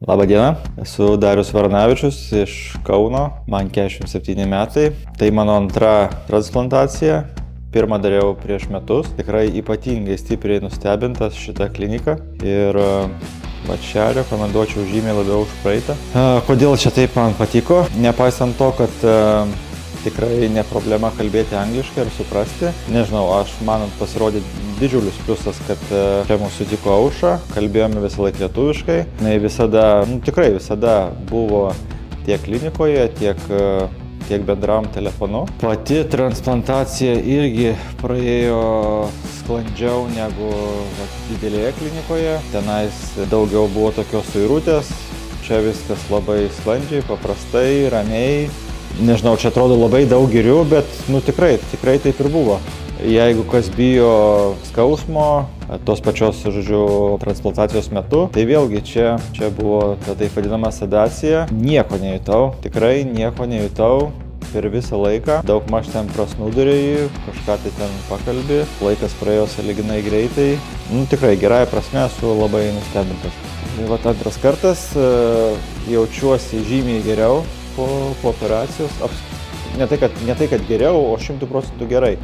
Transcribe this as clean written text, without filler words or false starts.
Labą dieną, esu Darius Varanavičius iš Kauno, man 47 metai. Tai mano antra transplantacija. Pirmą dariau prieš metus. Tikrai ypatingai stipriai nustebintas šitą kliniką ir va čia rekomenduočiau žymiai labiau už praeitą. Kodėl čia taip man patiko? Nepaisant to, kad tikrai ne problema kalbėti angliškai ir suprasti. Nežinau, man pasirodė didžiulis pliusas, kad čia mūsų sutiko Aušra, kalbėjome visą laiką lietuviškai. Jis visada, tikrai visada buvo tiek klinikoje, tiek bendram telefonu. Pati transplantacija irgi praėjo sklandžiau negu didelėje klinikoje. Tenais daugiau buvo tokios suirutės, čia viskas labai sklandžiai, paprastai, ramiai. Nežinau, čia atrodo labai daug girių, bet tikrai taip ir buvo. Jeigu kas bijo skausmo, tos pačios, transplantacijos metu, tai vėlgi čia buvo taip vadinama sedacija. Nieko nejutau, tikrai nieko nejutau per visą laiką. Daugmaž ten prasnūduriai, kažką tai ten pakalbi, laikas praėjo sąlyginai greitai. Tikrai gerąja prasme esu labai nustebintas. Vat antras kartas jaučiuosi žymiai geriau po operacijos. Ne tai, kad geriau, o 100% gerai.